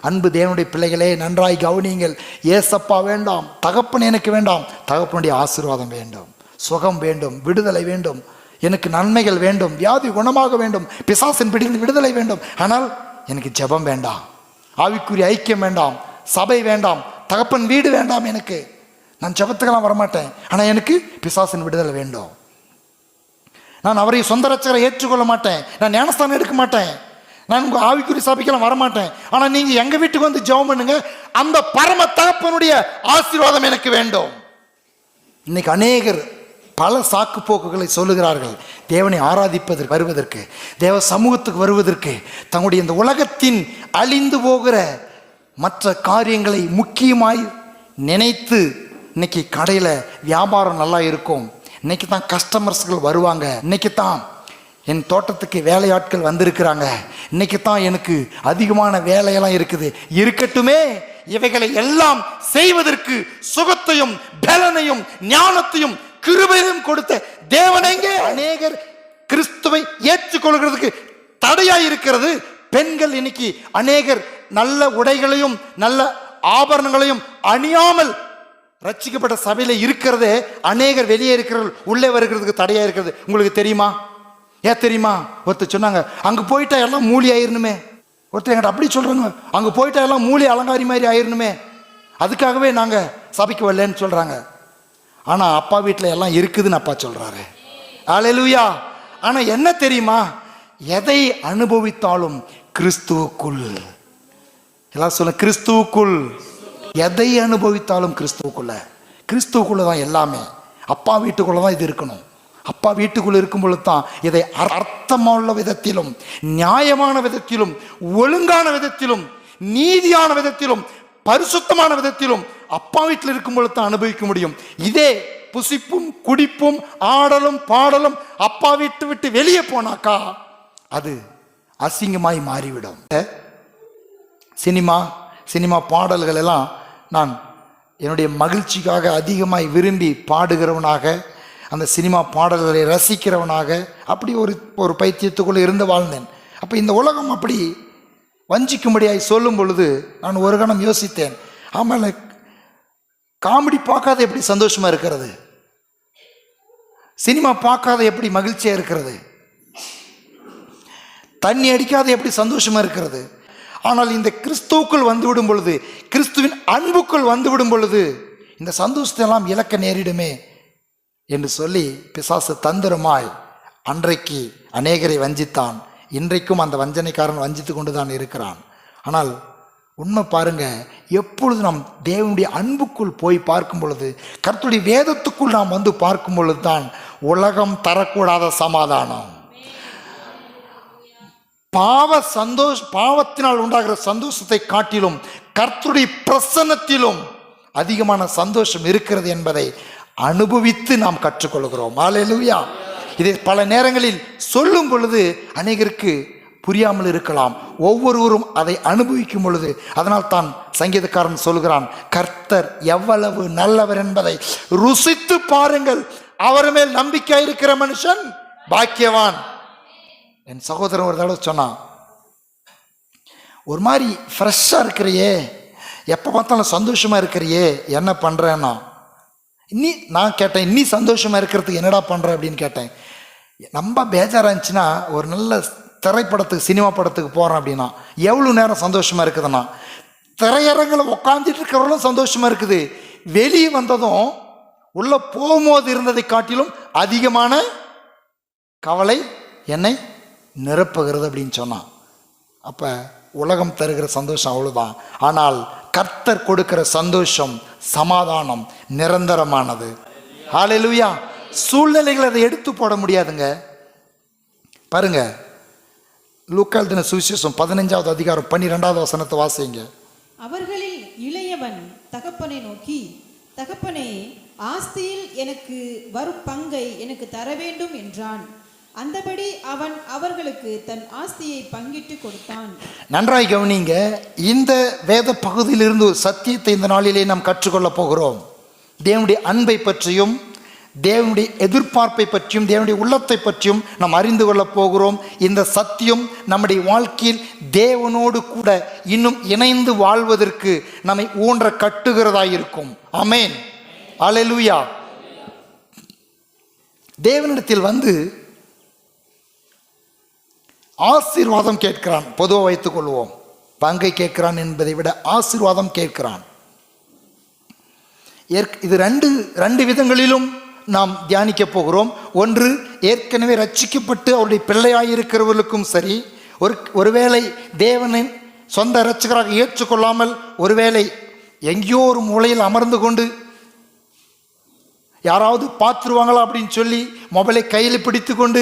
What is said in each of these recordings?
அன்பு தேவனுடைய பிள்ளைகளே, நன்றாய் கவனியுங்கள். ஏசப்பா வேண்டாம், தகப்பன் எனக்கு வேண்டாம், தகப்பனுடைய ஆசீர்வாதம் வேண்டும், சுகம் வேண்டும், விடுதலை வேண்டும், எனக்கு நன்மைகள் வேண்டும், வியாதி குணமாக வேண்டும், பிசாசின் பிடியில் விடுதலை வேண்டும். ஆனால் எனக்கு ஜெபம் வேண்டாம், ஆவிக்குரிய ஐக்கியம் வேண்டாம், சபை வேண்டாம், தகப்பன் வீடு வேண்டாம். எனக்கு நான் ஜெபத்துக்கெல்லாம் வரமாட்டேன், ஆனால் எனக்கு பிசாசின் விடுதலை வேண்டும். நான் அவரை சொந்த ரட்சகரை ஏற்றுக்கொள்ள மாட்டேன், நான் ஞானஸ்தானம் எடுக்க மாட்டேன், நான் உங்கள் ஆவிக்குரிய சபைக்கெல்லாம் வரமாட்டேன். ஆனால் நீங்கள் எங்கள் வீட்டுக்கு வந்து ஜெபம் பண்ணுங்க, அந்த பரம தகப்பனுடைய ஆசீர்வாதம் எனக்கு வேண்டும். இன்னைக்கு அநேகர் பல சாக்கு போக்குகளை சொல்லுகிறார்கள். தேவனை ஆராதிப்பதற்கு வருவதற்கு, தேவ சமூகத்துக்கு வருவதற்கு, தங்களுடைய இந்த உலகத்தின் அழிந்து போகிற மற்ற காரியங்களை முக்கியமாய் நினைத்து இன்னைக்கு கடையில் வியாபாரம் நல்லா இருக்கும், இன்னைக்கு தான் கஸ்டமர்ஸ்கள் வருவாங்க, இன்னைக்கு தான் என் தோட்டத்துக்கு வேலையாட்கள் வந்திருக்கிறாங்க, இன்னைக்கு தான் எனக்கு அதிகமான வேலையெல்லாம் இருக்குது. இருக்கட்டுமே, இவைகளை எல்லாம் செய்வதற்கு சுகத்தையும் பலனையும் ஞானத்தையும் கிருபையும் கொடுத்த தேவனெங்கே? அநேகர் கிறிஸ்துவை ஏற்றுக்கொள்கிறதுக்கு தடையாய் இருக்கிறது. பெண்கள் இன்னைக்கு அநேகர் நல்ல உடைகளையும் நல்ல ஆபரணங்களையும் அணியாமல் ரட்சிக்கப்பட்ட சபையில இருக்கிறதே, அநேகர் வெளியே இருக்கிறவர்கள் உள்ளே வருகிறதுக்கு தடையா இருக்கிறது. உங்களுக்கு தெரியுமா? ஏன் தெரியுமா? ஒருத்தர் சொன்னாங்க, அங்கே போயிட்டா எல்லாம் மூலி ஆயிரணுமே. ஒருத்தர் என்கிட்ட அப்படி சொல்கிறாங்க, அங்கே போயிட்டா எல்லாம் மூலி அலங்காரி மாதிரி ஆயிரணுமே, அதுக்காகவே நாங்கள் சபைக்கு வரலன்னு சொல்கிறாங்க. ஆனால் அப்பா வீட்டில் எல்லாம் இருக்குதுன்னு அப்பா சொல்கிறாரு. அல்லேலூயா. ஆனால் என்ன தெரியுமா? எதை அனுபவித்தாலும் கிறிஸ்துவுக்குள், எல்லாம் சொல்ல, கிறிஸ்துவுக்குள் எதை அனுபவித்தாலும் கிறிஸ்துவுக்குள்ள தான் எல்லாமே. அப்பா வீட்டுக்குள்ள தான் இது இருக்கணும். அப்பா வீட்டுக்குள்ள இருக்கும் பொழுது தான் இதை அர்த்தமுள்ள விதத்திலும், நியாயமான விதத்திலும், ஒழுங்கான விதத்திலும், நீதியான விதத்திலும், பரிசுத்தமான விதத்திலும் அப்பா வீட்டில் இருக்கும் பொழுது தான் அனுபவிக்க முடியும். இதே புசிப்பும் குடிப்பும் ஆடலும் பாடலும் அப்பா வீட்டு விட்டு வெளியே போனாக்கா அது அசிங்கமாய் மாறிவிடும். சினிமா பாடல்கள் எல்லாம் நான் என்னுடைய மகிழ்ச்சிக்காக அதிகமாய் விரும்பி பாடுகிறவனாக, அந்த சினிமா பாடல்களை ரசிக்கிறவனாக அப்படி ஒரு பைத்தியத்துக்குள்ளே இருந்து வாழ்ந்தேன். அப்போ இந்த உலகம் அப்படி வஞ்சிக்கும்படியாய் சொல்லும் பொழுது நான் ஒரு கணம் யோசித்தேன், ஆமாம், காமெடி பார்க்காத எப்படி சந்தோஷமாக இருக்கிறது, சினிமா பார்க்காத எப்படி மகிழ்ச்சியாக இருக்கிறது, தண்ணி அடிக்காத எப்படி சந்தோஷமாக இருக்கிறது. ஆனால் இந்த கிறிஸ்துவுக்குள் வந்துவிடும் பொழுது, கிறிஸ்துவின் அன்புக்குள் வந்துவிடும் பொழுது இந்த சந்தோஷத்தை எல்லாம் இழக்க நேரிடுமே என்று சொல்லி பிசாசு தந்திரமாய் அன்றைக்கு அநேகரை வஞ்சித்தான். இன்றைக்கும் அந்த வஞ்சனைக்காரன் வஞ்சித்து கொண்டு தான் இருக்கிறான். ஆனால் உண்மை பாருங்க, எப்பொழுது நாம் தேவனுடைய அன்புக்குள் போய் பார்க்கும் பொழுது, கர்த்தருடைய வேதத்துக்குள் நாம் வந்து பார்க்கும் பொழுது தான் உலகம் தரக்கூடாத சமாதானம், பாவத்தினால் உண்டாகிற சந்தோஷத்தை காட்டிலும் கர்த்தருடைய பிரசன்னத்திலும் அதிகமான சந்தோஷம் இருக்கிறது என்பதை அனுபவித்து நாம் கற்றுக்கொள்கிறோம். அல்லேலூயா. இதை பல நேரங்களில் சொல்லும் பொழுது அநேகருக்கு புரியாமல் இருக்கலாம். ஒவ்வொருவரும் அதை அனுபவிக்கும் பொழுது, அதனால் தான் சங்கீதக்காரன் சொல்கிறான், கர்த்தர் எவ்வளவு நல்லவர் என்பதை ருசித்து பாருங்கள், அவர் மேல் நம்பிக்கை இருக்கிற மனுஷன் பாக்கியவான். என் சகோதரன் ஒரு தடவை சொன்னான், ஒரு மாதிரி ஃப்ரெஷ்ஷாக இருக்கிறியே, எப்போ பார்த்தாலும் சந்தோஷமாக இருக்கிறியே, என்ன பண்ணுறேன்னா, நான் கேட்டேன், இன்னி சந்தோஷமாக இருக்கிறதுக்கு என்னடா பண்ணுற அப்படின்னு கேட்டேன். ரொம்ப பேஜாராக இருந்துச்சுன்னா ஒரு நல்ல திரைப்படத்துக்கு, சினிமா படத்துக்கு போகிறேன் அப்படின்னா எவ்வளோ நேரம் சந்தோஷமாக இருக்குதுன்னா, திரையரங்கில் உட்காந்துட்டு இருக்கிறவங்களும் சந்தோஷமாக இருக்குது, வெளியே வந்ததும் உள்ளே போகும்போது இருந்ததை காட்டிலும் அதிகமான கவலை என்னை நிரப்புகிறது அப்படின்னு சொன்னான். அப்போ உலகம் தருகிற சந்தோஷம் அவ்வளோதான். ஆனால் கர்த்தர் கொடுக்கிற சந்தோஷம், சமாதானம் நிரந்தரமானது. ஹல்லேலூயா. சூழ்நிலைகளை அதை எடுத்து போட முடியாதுங்க. பாருங்க, லூக்கா எழுதின சுவிசேஷம் 15வது அதிகாரம் 12வது வசனத்தை வாசிங்க. அவர்களில் இளையவன் தகப்பனை நோக்கி, தகப்பனே, ஆஸ்தியில் எனக்கு வரும் பங்கை எனக்கு தர வேண்டும் என்றான். அந்தபடி அவன் அவர்களுக்கு தன் ஆஸ்தியை பங்கிட்டு கொடுத்தான். நன்றாய் கவனிங்க. இந்த வேத பகுதியிலிருந்து ஒரு சத்தியத்தை இந்த நாளிலே நாம் கற்றுக்கொள்ள போகிறோம். தேவனுடைய அன்பை பற்றியும் தேவனுடைய எதிர்பார்ப்பை பற்றியும் தேவனுடைய உள்ளத்தை பற்றியும் நாம் அறிந்து கொள்ளப் போகிறோம். இந்த சத்தியம் நம்முடைய வாழ்க்கையில் தேவனோடு கூட இன்னும் இணைந்து வாழ்வதற்கு நம்மை ஊன்ற கட்டுகிறதாயிருக்கும். ஆமென், அல்லேலூயா. தேவனிடத்தில் வந்து ஆசீர்வாதம் கேட்கிறான். பொதுவாக வைத்துக் கொள்வோம், பங்கை கேட்கிறான் என்பதை விட ஆசீர்வாதம் கேட்கிறான். இது ரெண்டு விதங்களிலும் நாம் தியானிக்க போகிறோம். ஒன்று, ஏற்கனவே ரட்சிக்கப்பட்டு அவருடைய பிள்ளையாயிருக்கிறவர்களுக்கும் சரி, ஒருவேளை தேவனின் சொந்த இரட்சகராக ஏற்றுக்கொள்ளாமல் ஒருவேளை எங்கேயோ ஒரு மூலையில் அமர்ந்து கொண்டு யாராவது பார்த்துருவாங்களா அப்படின்னு சொல்லி மொபைலை கையில் பிடித்து கொண்டு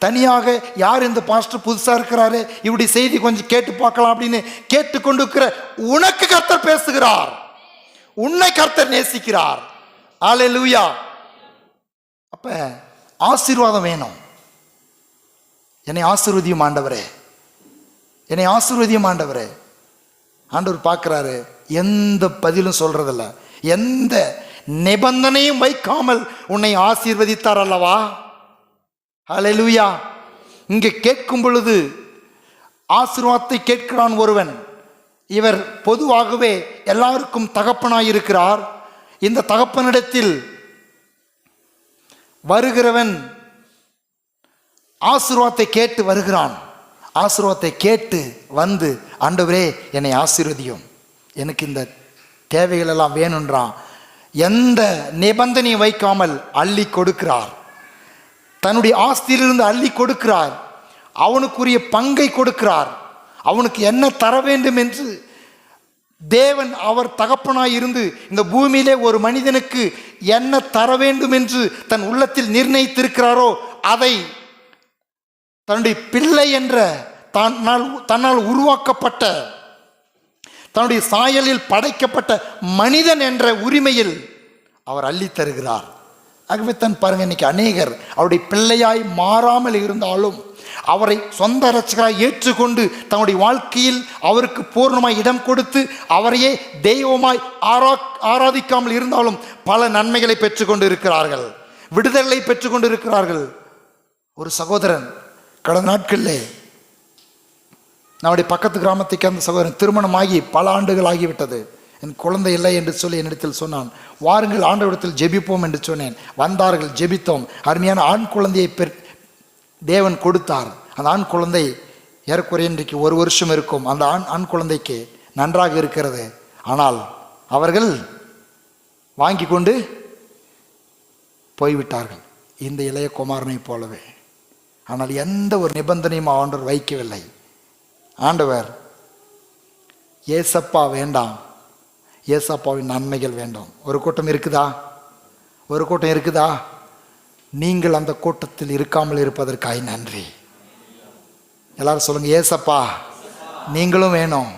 தனியாக, யார் இந்த பாஸ்டர் புதுசாக இருக்கிறாரு, இப்படி செய்தி கொஞ்சம் கேட்டு பார்க்கலாம் அப்படின்னு கேட்டுக்கொண்டு இருக்கிற உனக்கு கர்த்தர் பேசுகிறார். உன்னை கர்த்தர் நேசிக்கிறார். அல்லேலூயா. அப்ப ஆசீர்வாதம் வேணும். என்னை ஆசீர்வதியும் ஆண்டவரே, என்னை ஆசீர்வதியும் ஆண்டவரே. ஆண்டவர் பார்க்கிறாரு, எந்த பதிலும் சொல்றதில்ல, எந்த நிபந்தனையும் வைக்காமல் உன்னை ஆசீர்வதித்தார் அல்லவா. அல்லேலூயா. இங்கே கேட்கும் பொழுது ஆசீர்வாதத்தை கேட்கிறான் ஒருவன். இவர் பொதுவாகவே எல்லாருக்கும் தகப்பனாயிருக்கிறார். இந்த தகப்பனிடத்தில் வருகிறவன் ஆசீர்வாதத்தை கேட்டு வருகிறான். ஆசீர்வாதத்தை கேட்டு வந்து, ஆண்டவரே என்னை ஆசீர்வதியும், எனக்கு இந்த தேவைகள் எல்லாம் வேணுன்றான். எந்த நிபந்தனையும் வைக்காமல் அள்ளி கொடுக்கிறார். தன்னுடைய ஆஸ்தியிலிருந்து அள்ளி கொடுக்கிறார். அவனுக்குரிய பங்கை கொடுக்கிறார். அவனுக்கு என்ன தர வேண்டும் என்று தேவன், அவர் தகப்பனாய் இருந்து இந்த பூமியிலே ஒரு மனிதனுக்கு என்ன தர வேண்டும் என்று தன் உள்ளத்தில் நிர்ணயித்திருக்கிறாரோ அதை தன்னுடைய பிள்ளை என்ற தன்னால் உருவாக்கப்பட்ட, தன்னுடைய சாயலில் படைக்கப்பட்ட மனிதன் என்ற உரிமையில் அவர் அள்ளி தருகிறார். ஆகவே தான் பாருங்க, இன்னைக்கு அநேகர் அவருடைய பிள்ளையாய் மாறாமல் இருந்தாலும் அவரை சொந்த இரட்சகராய் ஏற்றுக்கொண்டு தன்னுடைய வாழ்க்கையில் அவருக்கு பூர்ணமாய் இடம் கொடுத்து அவரையே தெய்வமாய் ஆராதிக்காமல் இருந்தாலும் பல நன்மைகளை பெற்றுக்கொண்டு இருக்கிறார்கள், விடுதலை பெற்றுக்கொண்டு இருக்கிறார்கள். ஒரு சகோதரன் கடந்த நாட்களிலே நம்முடைய பக்கத்து கிராமத்துக்கு அந்த சகோதரன் திருமணமாகி பல ஆண்டுகள் ஆகிவிட்டது. என் குழந்தை இல்லை என்று சொல்லி என்னிடத்தில் சொன்னான். வாருங்கள் ஆண்டவரிடத்தில் ஜெபிப்போம் என்று சொன்னேன். வந்தார்கள், ஜெபித்தோம். அருமையான ஆண் குழந்தையை தேவன் கொடுத்தார். அந்த ஆண் குழந்தை ஏறக்குறைய இன்றைக்கு 1 வருஷம் இருக்கும். அந்த ஆண் குழந்தைக்கு நன்றாக இருக்கிறது. ஆனால் அவர்கள் வாங்கி கொண்டு போய்விட்டார்கள், இந்த இளைய குமாரனை போலவே. ஆனால் எந்த ஒரு நிபந்தனையும் ஆண்டவர் வைக்கவில்லை. ஆண்டவர், ஏசப்பா வேண்டாம், ஏசப்பாவின் நன்மைகள் வேண்டும். ஒரு கூட்டம் இருக்குதா? ஒரு கூட்டம் இருக்குதா? நீங்கள் அந்த கூட்டத்தில் இருக்காமல் இருப்பதற்காக நன்றி. எல்லாரும் சொல்லுங்க, ஏசப்பா நீங்களும் வேணும்,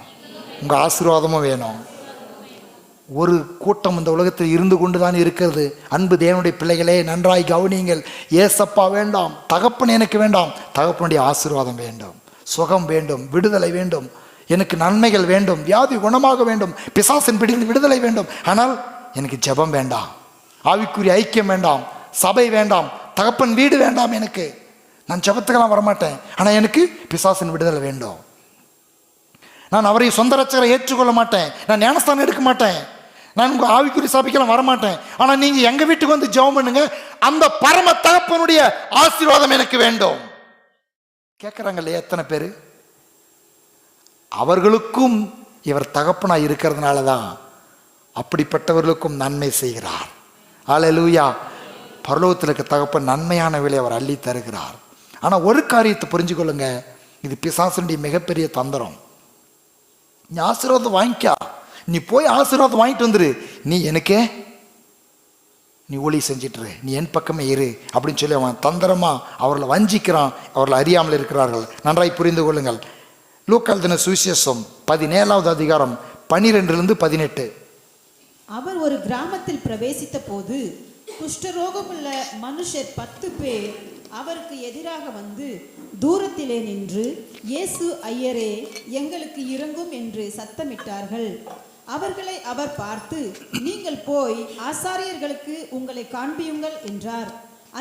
உங்க ஆசீர்வாதமும் வேணும். ஒரு கூட்டம் இந்த உலகத்தில் இருந்து கொண்டு தான் இருக்கிறது. அன்பு தேவனுடைய பிள்ளைகளே, நன்றாய் கவனியுங்கள். ஏசப்பா வேண்டாம், தகப்பன் எனக்கு வேண்டாம், தகப்பனுடைய ஆசீர்வாதம் வேண்டும், சுகம் வேண்டும், விடுதலை வேண்டும், எனக்கு நன்மைகள் வேண்டும், வியாதி குணமாக வேண்டும், பிசாசின் பிடியில் விடுதலை வேண்டும். ஆனால் எனக்கு ஜெபம் வேண்டாம், ஆவிக்குரிய ஐக்கியம் வேண்டாம், சபை வேண்டாம், தகப்பன் வீடு வேண்டாம். எனக்கு, நான் ஜெபத்துக்கெல்லாம் வரமாட்டேன், ஆனால் எனக்கு பிசாசின் விடுதலை வேண்டும். நான் அவரை சொந்த ரட்சகரை ஏற்றுக்கொள்ள மாட்டேன், நான் ஞானஸ்தானம் எடுக்க மாட்டேன், நான் உங்கள் ஆவிக்குரிய சபைக்கெல்லாம் வரமாட்டேன், ஆனால் நீங்கள் எங்கள் வீட்டுக்கு வந்து ஜெபம் பண்ணுங்க, அந்த பரம தகப்பனுடைய ஆசீர்வாதம் எனக்கு வேண்டும். கேட்குறாங்க இல்லையா எத்தனை பேர்? அவர்களுக்கும் இவர் தகப்பனாய் இருக்கிறதுனால தான் அப்படிப்பட்டவர்களுக்கும் நன்மை செய்கிறார். அல்லேலூயா. பரலோகத்தில் இருக்க தகப்பன் நன்மையான வேலை அவர் அள்ளி தருகிறார். ஆனால் ஒரு காரியத்தை புரிஞ்சு கொள்ளுங்க, இது பிசாசுடைய மிகப்பெரிய தந்திரம். நீ ஆசீர்வாதம் வாங்கிக்கா, நீ போய் ஆசீர்வாதம் வாங்கிட்டு வந்துரு, நீ எனக்கே நீ ஊழி செஞ்சிட்டுரு, நீ என் பக்கமே இரு அப்படின்னு சொல்லி அவன் தந்திரமா அவர்களை வஞ்சிக்கிறான். அவர்கள் அறியாமல் இருக்கிறார்கள். நன்றாய் புரிந்து கொள்ளுங்கள். லூக்கா எழுதின சுவிசேஷம் 17வது அதிகாரம் 12-18. அவர் ஒரு கிராமத்தில் பிரவேசித்த போது குஷ்டரோகமுள்ள மனுஷர் 10 பேர் அவருக்கு எதிராக வந்து தூரத்திலே நின்று, இயேசு ஐயரே, எங்களுக்கு இரங்கும் என்று சத்தமிட்டார்கள். அவர்களை அவர் பார்த்து, நீங்கள் போய் ஆசாரியர்களுக்கு உங்களை காண்பியுங்கள் என்றார்.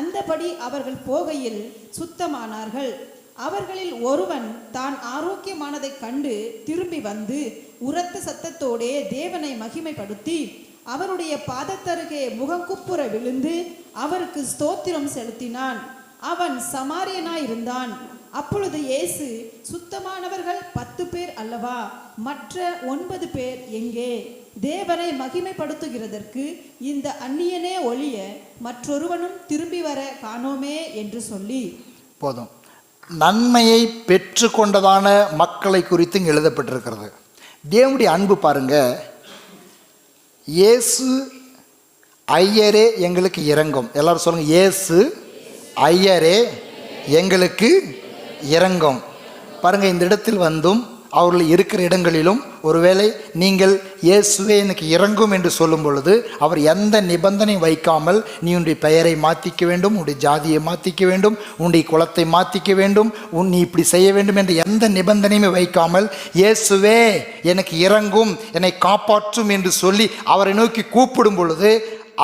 அந்தபடி அவர்கள் போகையில் சுத்தமானார்கள். அவர்களில் ஒருவன் தான் ஆரோக்கியமானதைக் கண்டு திரும்பி வந்து உரத்த சத்தத்தோடே தேவனை மகிமைப்படுத்தி அவருடைய பாதத்தருகே முகங்குப்புற விழுந்து அவருக்கு ஸ்தோத்திரம் செலுத்தினான். அவன் சமாரியனாயிருந்தான். அப்பொழுது இயேசு, சுத்தமானவர்கள் 10 பேர் அல்லவா, மற்ற 9 பேர் எங்கே? தேவனை மகிமைப்படுத்துகிறதற்கு இந்த அந்நியனே ஒழிய மற்றொருவனும் திரும்பி வர காணோமே என்று சொல்லி, போதும். நன்மையை பெற்று கொண்டதான மக்களை குறித்து இங்கே எழுதப்பட்டிருக்கிறது. தேவனுடைய அன்பு பாருங்க. இயேசு ஐயரே எங்களுக்கு இரங்கும். எல்லாரும் சொல்லுங்க, இயேசு ஐயரே எங்களுக்கு இரங்கும். பாருங்க, இந்த இடத்தில் வந்தும் அவர்கள் இருக்கிற இடங்களிலும் ஒருவேளை நீங்கள் இயேசுவே எனக்கு இறங்கும் என்று சொல்லும் பொழுது அவர் எந்த நிபந்தனை வைக்காமல், நீ உன்னுடைய பெயரை மாற்றிக்க வேண்டும், உன்னுடைய ஜாதியை மாற்றிக்க வேண்டும், உன்னுடைய குலத்தை மாற்றிக்க வேண்டும், நீ இப்படி செய்ய வேண்டும் என்ற எந்த நிபந்தனையுமே வைக்காமல், இயேசுவே எனக்கு இறங்கும், என்னை காப்பாற்றும் என்று சொல்லி அவரை நோக்கி கூப்பிடும் பொழுது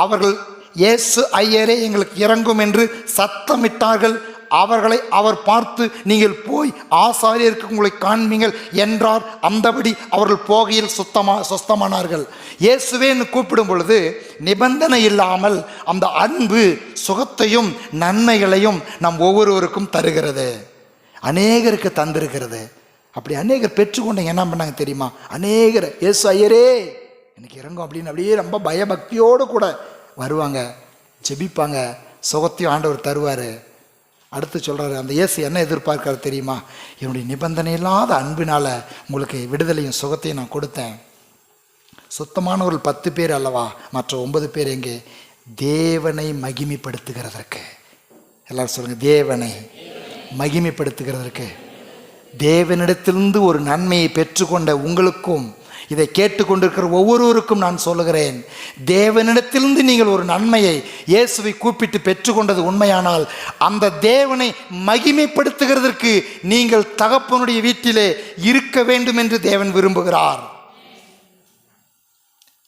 அவர்கள் இயேசு ஐயரே எங்களுக்கு இறங்கும் என்று சத்தமிட்டார்கள். அவர்களை அவர் பார்த்து, நீங்கள் போய் ஆசாரியருக்கு உங்களை காண்பீங்கள் என்றார். அந்தபடி அவர்கள் போகையில் சொஸ்தமானார்கள். இயேசுவேன்னு கூப்பிடும் பொழுது நிபந்தனை இல்லாமல் அந்த அன்பு சுகத்தையும் நன்மைகளையும் நம் ஒவ்வொருவருக்கும் தருகிறது, அநேகருக்கு தந்திருக்கிறது. அப்படி அநேகர் பெற்றுக்கொண்டு என்ன பண்ணாங்க தெரியுமா? அநேகர் இயேசு ஐயரே எனக்கு இறங்கும் அப்படின்னு அப்படியே ரொம்ப பயபக்தியோடு கூட வருவாங்க, ஜெபிப்பாங்க, சுகத்தையும் ஆண்டவர் தருவார். அடுத்து சொல்கிறாரு, அந்த இயேசு என்ன எதிர்பார்க்காரு தெரியுமா? என்னுடைய நிபந்தனை இல்லாத அன்பினால் உங்களுக்கு விடுதலையும் சுகத்தையும் நான் கொடுத்தேன். சுத்தமானவர்கள் 10 பேர் அல்லவா, மற்ற 9 பேர் எங்கே? தேவனை மகிமைப்படுத்துகிறதற்கு. எல்லாரும் சொல்லுங்கள், தேவனை மகிமைப்படுத்துகிறதற்கு. தேவனிடத்திலிருந்து ஒரு நன்மையை பெற்றுக்கொண்ட உங்களுக்கும், இதை கேட்டுக்கொண்டிருக்கிற ஒவ்வொருவருக்கும் நான் சொல்லுகிறேன், தேவனிடத்திலிருந்து நீங்கள் ஒரு நன்மையை இயேசுவை கூப்பிட்டு பெற்றுக்கொண்டது உண்மையானால் அந்த தேவனை மகிமைப்படுத்துகிறதற்கு நீங்கள் தகப்பனுடைய வீட்டிலே இருக்க வேண்டும் என்று தேவன் விரும்புகிறார்.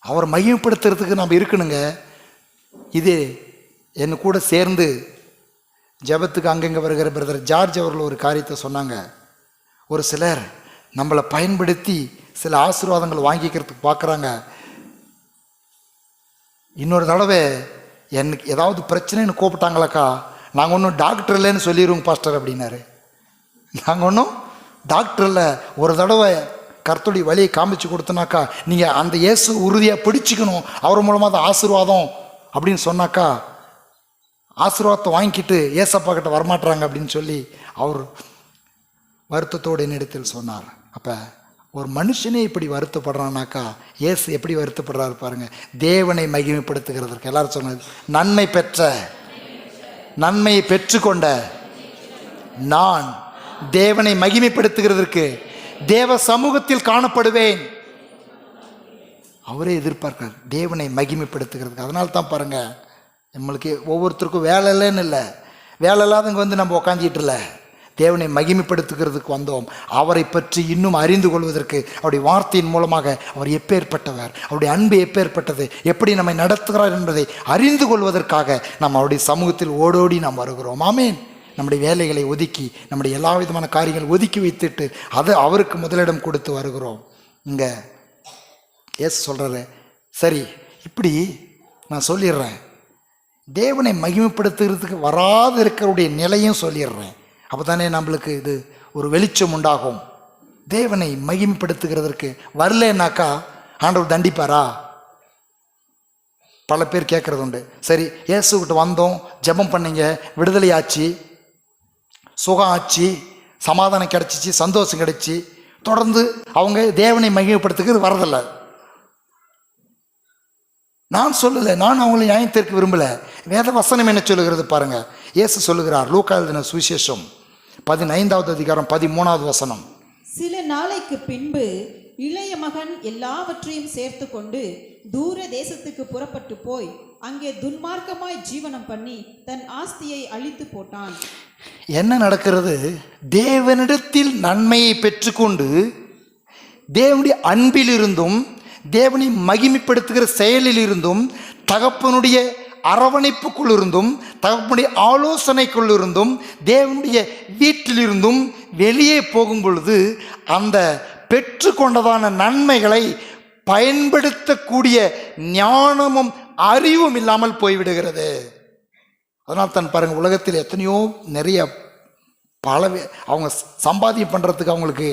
அவர் மகிமைப்படுத்துறதுக்கு நாம் இருக்கணுங்க. இது என் கூட சேர்ந்து ஜெபத்துக்கு அங்கங்கே வருகிற பிரதர் ஜார்ஜ் அவர்கள் ஒரு காரியத்தை சொன்னாங்க. ஒரு சிலர் நம்மளை பயன்படுத்தி சில ஆசீர்வாதங்கள் வாங்கிக்கிறதுக்கு பார்க்குறாங்க. இன்னொரு தடவை எனக்கு ஏதாவது பிரச்சனைன்னு கூப்பிட்டாங்களாக்கா, நாங்கள் ஒன்றும் டாக்டர் இல்லைன்னு சொல்லிடுவோங்க பாஸ்டர் அப்படின்னாரு. நாங்கள் ஒன்றும் டாக்டர் இல்லை, ஒரு தடவை கர்த்தருடைய வழியை காமிச்சு கொடுத்தனாக்கா நீங்கள் அந்த இயேசு உறுதியாக பிடிச்சிக்கணும், அவர் மூலமாக தான் ஆசீர்வாதம் அப்படின்னு சொன்னாக்கா ஆசீர்வாதத்தை வாங்கிக்கிட்டு ஏசப்பா கிட்ட வரமாட்டுறாங்க அப்படின்னு சொல்லி அவர் வருத்தத்தோடு என்னிடத்தில் சொன்னார். அப்போ ஒரு மனுஷனே இப்படி வருத்தப்படுறானாக்கா இயேசு எப்படி வருத்தப்படுறாரு பாருங்க. தேவனை மகிமைப்படுத்துகிறதற்கு. எல்லாரும் சொன்னது, நன்மை பெற்ற, நன்மையை பெற்றுக்கொண்ட நான் தேவனை மகிமைப்படுத்துகிறதற்கு தேவ சமூகத்தில் காணப்படுவேன். அவரே எதிர்பார்க்கிறார் தேவனை மகிமைப்படுத்துகிறதுக்கு. அதனால தான் பாருங்க, நம்மளுக்கு ஒவ்வொருத்தருக்கும் வேலை இல்லைன்னு இல்லை, வேலை இல்லாதவங்க வந்து நம்ம உக்காந்துக்கிட்டு இல்லை, தேவனை மகிமைப்படுத்துகிறதுக்கு வந்தோம். அவரை பற்றி இன்னும் அறிந்து கொள்வதற்கு, அவருடைய வார்த்தையின் மூலமாக அவர் எப்பேற்பட்டவர், அவருடைய அன்பு எப்பேற்பட்டது, எப்படி நம்மை நடத்துகிறார் என்பதை அறிந்து கொள்வதற்காக நாம் அவருடைய சமூகத்தில் ஓடோடி நாம் வருகிறோம். ஆமேன். நம்முடைய வேலைகளை ஒதுக்கி, நம்முடைய எல்லா விதமான காரியங்களை ஒதுக்கி வைத்துட்டு அதை அவருக்கு முதலிடம் கொடுத்து வருகிறோம். இங்கே எஸ் சொல்கிறாரு, சரி இப்படி நான் சொல்லிடுறேன், தேவனை மகிமைப்படுத்துகிறதுக்கு வராது இருக்கிறவுடைய நிலையும் சொல்லிடுறேன். அப்போ தானே நம்மளுக்கு இது ஒரு வெளிச்சம் உண்டாகும். தேவனை மகிமைப்படுத்துகிறதற்கு வரலன்னாக்கா ஆண்டவர் தண்டிப்பாரா? பல பேர் கேட்குறது உண்டு. சரி, இயேசுக்கிட்ட வந்தோம், ஜெபம் பண்ணீங்க, விடுதலை ஆச்சு, சுகம் ஆச்சு, சமாதானம் கிடைச்சிச்சு, சந்தோஷம் கிடைச்சி, தொடர்ந்து அவங்க தேவனை மகிமைப்படுத்துகிறது வரதில்லை. நான் சொல்லலை, நான் அவங்களை நியாயத்திற்கு விரும்பலை. வேத வசனம் என்ன சொல்லுகிறது பாருங்க. இயேசு சொல்லுகிறார், லூக்கா எழுதின சுவிசேஷம் 15வது அதிகாரம் 13வது வசனம். சில நாளைக்கு பின்பு இளைய மகன் எல்லாவற்றையும் சேர்த்து கொண்டு தூர தேசத்துக்கு புறப்பட்டு போய் அங்கே துன்மார்க்கமாய் ஜீவனம் பண்ணி தன் ஆஸ்தியை அழித்து போட்டான். என்ன நடக்கிறது? தேவனிடத்தில் நன்மையை பெற்றுக்கொண்டு தேவனுடைய அன்பிலிருந்தும் தேவனை மகிமைப்படுத்துகிற செயலில் இருந்தும், தகப்பனுடைய அரவணைப்புக்குள் இருந்தும், தகப்பனுடைய ஆலோசனைக்குள் இருந்தும், தேவனுடைய வீட்டிலிருந்தும் வெளியே போகும் பொழுது அந்த பெற்றுக்கொண்டதான நன்மைகளை பயன்படுத்தக்கூடிய ஞானமும் அறிவும் இல்லாமல் போய்விடுகிறது. அதனால் தான் பாருங்கள், உலகத்தில் எத்தனையோ நிறைய அவங்க சம்பாத்தியம் பண்ணுறதுக்கு அவங்களுக்கு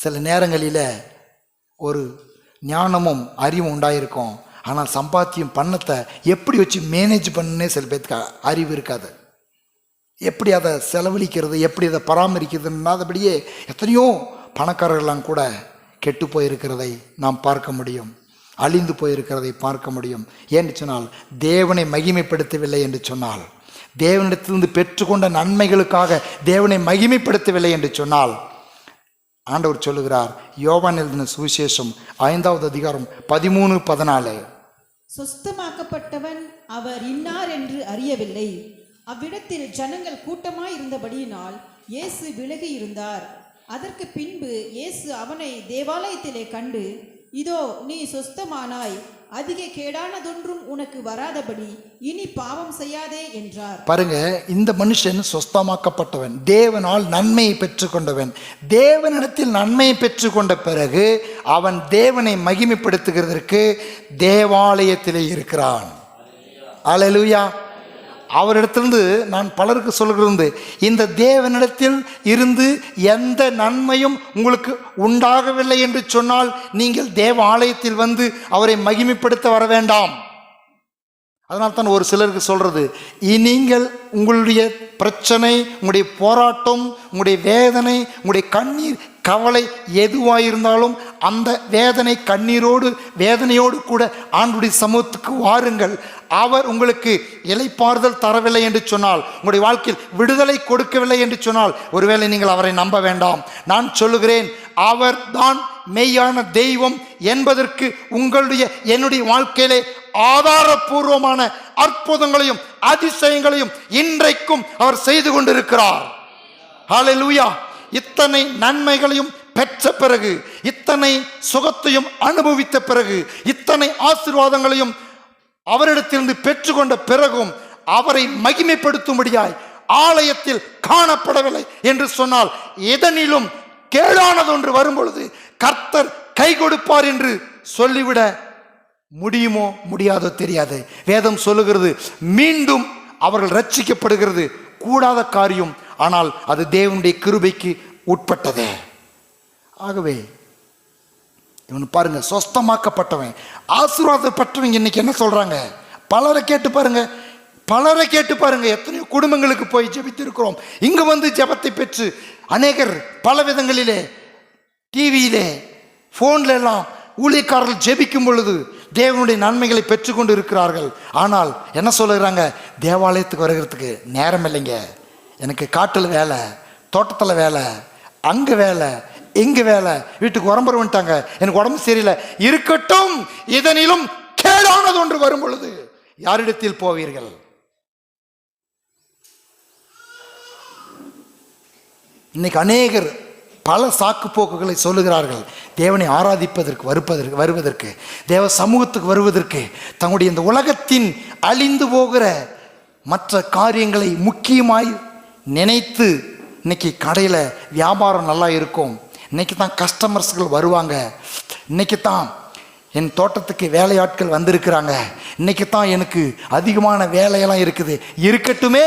சில நேரங்களில் ஒரு ஞானமும் அறிவும் உண்டாயிருக்கும். ஆனால் சம்பாத்தியம் பண்ணத்தை எப்படி வச்சு மேனேஜ் பண்ணே சில பேருக்கு அறிவு இருக்காது. எப்படி அதை செலவழிக்கிறது, எப்படி அதை பராமரிக்கிறதுனாதபடியே எத்தனையோ பணக்காரர்கள்லாம் கூட கெட்டு போயிருக்கிறதை நாம் பார்க்க முடியும், அழிந்து போயிருக்கிறதை பார்க்க முடியும். ஏன்னு சொன்னால் தேவனை மகிமைப்படுத்தவில்லை என்று சொன்னால், தேவனிடத்திலிருந்து பெற்றுக்கொண்ட நன்மைகளுக்காக தேவனை மகிமைப்படுத்தவில்லை என்று சொன்னால், ஆண்டவர் சொல்லுகிறார், யோவான் எழுதின சுவிசேஷம் 5வது அதிகாரம் 13-14, சொஸ்தமாக்கப்பட்டவன் அவர் இன்னார் என்று அறியவில்லை. அவ்விடத்தில் ஜனங்கள் கூட்டமாய் இருந்தபடியினால் இயேசு விலகி இருந்தார். அதற்கு பின்பு இயேசு அவனை தேவாலயத்திலே கண்டு, இதோ நீ சொஸ்தமானாய், அதிக கேடானதொன்றும் உனக்கு வராதபடி இனி பாவம் செய்யாதே என்றார். பாருங்க, இந்த மனுஷன் சொஸ்தமாக்கப்பட்டவன், தேவனால் நன்மையை பெற்றுக்கொண்டவன். தேவனிடத்தில் நன்மையை பெற்றுக்கொண்ட பிறகு அவன் தேவனை மகிமைப்படுத்துகிறதற்கு தேவாலயத்திலே இருக்கிறான். அல்லேலூயா. அவரிடத்திலிருந்து நான் பலருக்கு சொல்கிறது, இந்த தேவனிடத்தில் இருந்து எந்த நன்மையும் உங்களுக்கு உண்டாகவில்லை என்று சொன்னால் நீங்கள் தேவ ஆலயத்தில் வந்து அவரை மகிமைப்படுத்த வர வேண்டாம். அதனால் தான் ஒரு சிலருக்கு சொல்கிறது, நீங்கள் உங்களுடைய பிரச்சனை, உங்களுடைய போராட்டம், உங்களுடைய வேதனை, உங்களுடைய கண்ணீர், கவலை எதுவாயிருந்தாலும் அந்த வேதனை கண்ணீரோடு வேதனையோடு கூட ஆண்டுடைய சமூகத்துக்கு வாருங்கள். அவர் உங்களுக்கு இளைப்பாறுதல் தரவில்லை என்று சொன்னால், உங்களுடைய வாழ்க்கையில் விடுதலை கொடுக்கவில்லை என்று சொன்னால், ஒருவேளை நீங்கள் அவரை நம்ப வேண்டாம். நான் சொல்லுகிறேன், அவர் தான் மெய்யான தெய்வம் என்பதற்கு உங்களுடைய என்னுடைய வாழ்க்கையிலே ஆதாரபூர்வமான அற்புதங்களையும் அதிசயங்களையும் இன்றைக்கும் அவர் செய்து கொண்டிருக்கிறார். ஹல்லேலூயா. இத்தனை நன்மைகளையும் பெற்ற பிறகு, இத்தனை சுகத்தையும் அனுபவித்த பிறகு, இத்தனை ஆசீர்வாதங்களையும் அவரிடத்திலிருந்து பெற்றுக்கொண்ட பிறகும் அவரை மகிமைப்படுத்தும்படியாய் ஆலயத்தில் காணப்படவில்லை என்று சொன்னால், எதனிலும் கேடானது ஒன்று வரும் பொழுது கர்த்தர் கை கொடுப்பார் என்று சொல்லிவிட முடியுமோ முடியாதோ தெரியாது. வேதம் சொல்லுகிறது, மீண்டும் அவர்கள் ரட்சிக்கப்படுகிறது கூடாத காரியம், ஆனால் அது தேவனுடைய கிருபைக்கு உட்பட்டதே. ஆகவே இவனு பாருங்க, சொஸ்தமாக்கப்பட்டவன், ஆசீர்வாதப்பட்டவங்க இன்னைக்கு என்ன சொல்றாங்க? பலரை கேட்டு பாருங்க, எத்தனையோ குடும்பங்களுக்கு போய் ஜெபித்திருக்கிறோம். இங்கு வந்து ஜெபத்தை பெற்று அநேகர் பல விதங்களிலே, டிவியிலே, போன்ல எல்லாம் ஊழியக்காரர்கள் ஜெபிக்கும் பொழுது தேவனுடைய நன்மைகளை பெற்றுக்கொண்டு இருக்கிறார்கள். ஆனால் என்ன சொல்லுகிறாங்க? தேவாலயத்துக்கு வருகிறதுக்கு நேரம் இல்லைங்க, எனக்கு காட்டில் வேலை, தோட்டத்தில் வேலை, அங்கே வேலை, இங்கே வேலை, வீட்டுக்கு உடம்பு வந்துட்டாங்க, எனக்கு உடம்பு சரியில்லை. இருக்கட்டும், இதனிலும் கேடானது ஒன்று வரும் பொழுது யாரிடத்தில் போவீர்கள்? இன்னைக்கு அநேகர் பல சாக்கு போக்குகளை சொல்லுகிறார்கள். தேவனை ஆராதிப்பதற்கு வருவதற்கு, தேவ சமூகத்துக்கு வருவதற்கு, தங்களுடைய இந்த உலகத்தின் அழிந்து போகிற மற்ற காரியங்களை முக்கியமாய் நினைத்து, இன்னைக்கு கடையில் வியாபாரம் நல்லா இருக்கும், இன்னைக்கு தான் கஸ்டமர்ஸ்கள் வருவாங்க, இன்னைக்கு தான் என் தோட்டத்துக்கு வேலையாட்கள் வந்திருக்கிறாங்க, இன்னைக்கு தான் எனக்கு அதிகமான வேலையெல்லாம் இருக்குது. இருக்கட்டுமே,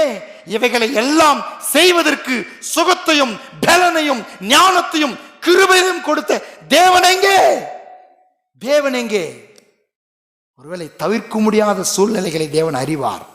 இவைகளை எல்லாம் செய்வதற்கு சுகத்தையும் பலனையும் ஞானத்தையும் கிருபையையும் கொடுத்த தேவன் எங்கே? ஒருவேளை தவிர்க்க முடியாத சூழ்நிலைகளை தேவன் அறிவார்.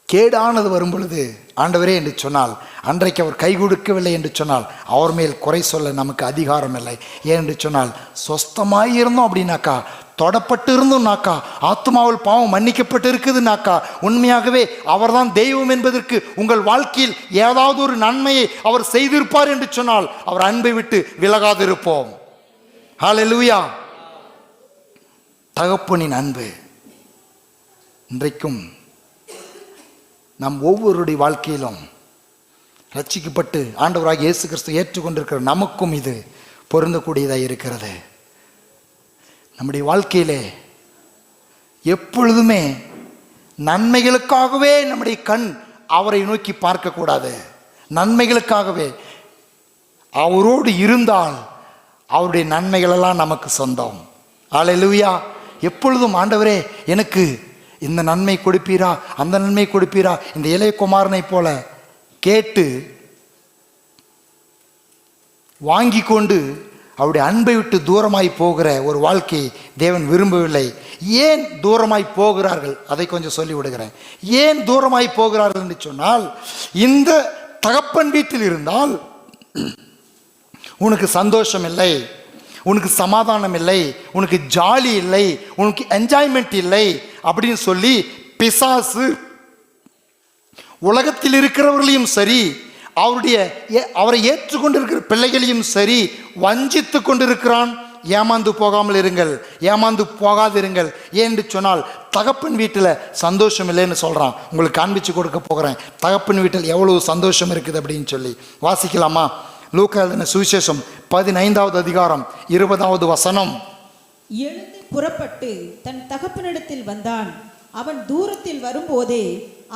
கேடானது வரும் பொழுது ஆண்டவரே என்று சொன்னால், அன்றைக்கு அவர் கை கொடுக்கவில்லை என்று சொன்னால் அவர் மேல் குறை சொல்ல நமக்கு அதிகாரம் இல்லை. ஏனென்று சொன்னால், சொஸ்தமாய் இருந்தோம் அப்படின்னாக்கா, தொடப்பட்டு இருந்தோம்னாக்கா, ஆத்மாவில் பாவம் மன்னிக்கப்பட்டு இருக்குதுனாக்கா, உண்மையாகவே அவர்தான் தெய்வம் என்பதற்கு உங்கள் வாழ்க்கையில் ஏதாவது ஒரு நன்மையை அவர் செய்திருப்பார் என்று சொன்னால் அவர் அன்பை விட்டு விலகாதிருப்போம். ஹல்லேலூயா. தகப்பனின் அன்பு இன்றைக்கும் நம் ஒவ்வொருடைய வாழ்க்கையிலும் ரட்சிக்கப்பட்டு ஆண்டவராகிய இயேசு கிறிஸ்து ஏற்றுக்கொண்டிருக்கிற நமக்கும் இது பொருந்தக்கூடியதாக இருக்கிறது. நம்முடைய வாழ்க்கையிலே எப்பொழுதுமே நன்மைகளுக்காகவே நம்முடைய கண் அவரை நோக்கி பார்க்கக்கூடாது. நன்மைகளுக்காகவே அவரோடு இருந்தால் அவருடைய நன்மைகளெல்லாம் நமக்கு சொந்தம். அல்லேலூயா. எப்பொழுதும் ஆண்டவரே எனக்கு இந்த நன்மை கொடுப்பீரா, அந்த நன்மை கொடுப்பீரா, இந்த இளைய குமாரனை போல கேட்டு வாங்கி கொண்டு அவருடைய அன்பை விட்டு தூரமாய் போகிற ஒரு வாழ்க்கை தேவன் விரும்பவில்லை. ஏன் தூரமாய் போகிறார்கள் அதை கொஞ்சம் சொல்லி விடுகிறேன். ஏன் தூரமாய் போகிறார்கள் என்று சொன்னால், இந்த தகப்பன் வீட்டில் இருந்தால் உனக்கு சந்தோஷம் இல்லை, உனக்கு சமாதானம் இல்லை, உனக்கு ஜாலி இல்லை, உனக்கு என்ஜாய்மெண்ட் இல்லை அப்படின்னு சொல்லி பிசாசு உலகத்தில் இருக்கிறவர்களையும் சரி, அவரை ஏற்றுக்கொண்டிருக்கிற பிள்ளைகளையும் சரி வஞ்சித்து கொண்டிருக்கிறான். ஏமாந்து போகாமல் இருங்கள், ஏமாந்து போகாதிருங்கள். ஏன்னு சொன்னால் தகப்பன் வீட்டில் சந்தோஷம் இல்லைன்னு சொல்கிறான். உங்களுக்கு காண்பிச்சு கொடுக்க போகிறேன் தகப்பன் வீட்டில் எவ்வளவு சந்தோஷம் இருக்குது அப்படின்னு சொல்லி. வாசிக்கலாமா? லூக்கா எழுதின சுவிசேஷம் 15வது அதிகாரம் 20வது வசனம். எழுந்து புறப்பட்டு தன் தகப்பனிடத்தில் வந்தான். அவன் தூரத்தில் வரும்போதே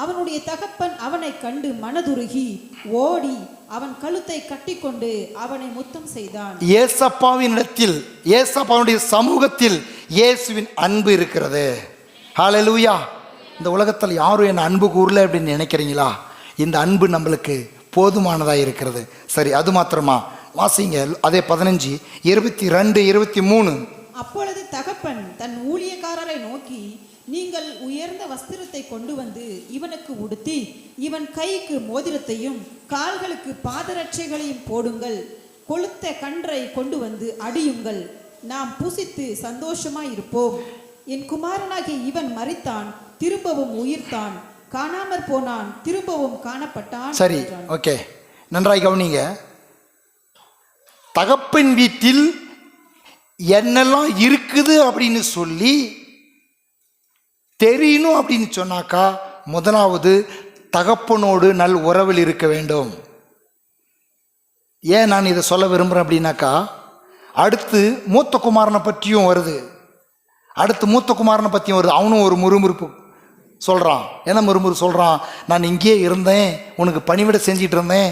அவனுடைய தகப்பன் அவனை கண்டு மனதுருகி ஓடி அவன் கழுத்தை கட்டிக்கொண்டு அவனை முத்தம் செய்தான். ஏசப்பாவின் இடத்தில், ஏசப்பாவுடைய சமூகத்தில் இயேசுவின் அன்பு இருக்கிறது. ஹல்லேலூயா. இந்த உலகத்தில் யாரும் என்ன அன்பு கூறல அப்படின்னு நினைக்கிறீங்களா? இந்த அன்பு நம்மளுக்கு போதுமானதாக இருக்கிறது. சரி, அது மாத்திரமா? வாசிங்க அதே 15, 22, 23. அப்பொழுது தகப்பன் தன் ஊழியக்காரரை நோக்கி, நீங்கள் உயர்ந்த வஸ்திரத்தை கொண்டு வந்து இவனுக்கு உடுத்தி இவன் கைக்கு மோதிரத்தையும் கால்களுக்கு பாதரட்சைகளையும் போடுங்கள். கொளுத்த கன்றை கொண்டு வந்து அடியுங்கள். நாம் புசித்து சந்தோஷமாய் இருப்போம். என் குமாரனாகிய இவன் மரித்தான், திரும்பவும் உயிர்த்தான், காணாமற் போனான், திரும்பவும் காணப்பட்டான். சரி, ஓகே, நன்றாய் கவனிங்க. தகப்பன் வீட்டில் என்னெல்லாம் இருக்குது அப்படின்னு சொல்லி தெரியணும் அப்படின்னு சொன்னாக்கா, முதலாவது தகப்பனோடு நல் உறவில் இருக்க வேண்டும். ஏன் நான் இதை சொல்ல விரும்புகிறேன் அப்படின்னாக்கா, அடுத்து மூத்த குமாரனை பற்றியும் வருது. அவனும் ஒரு முறுமுறுப்பு சொல்கிறான். என்ன முறுமுறு சொல்கிறான்? நான் இங்கேயே இருந்தேன், உனக்கு பணிவிட செஞ்சிட்டு இருந்தேன்,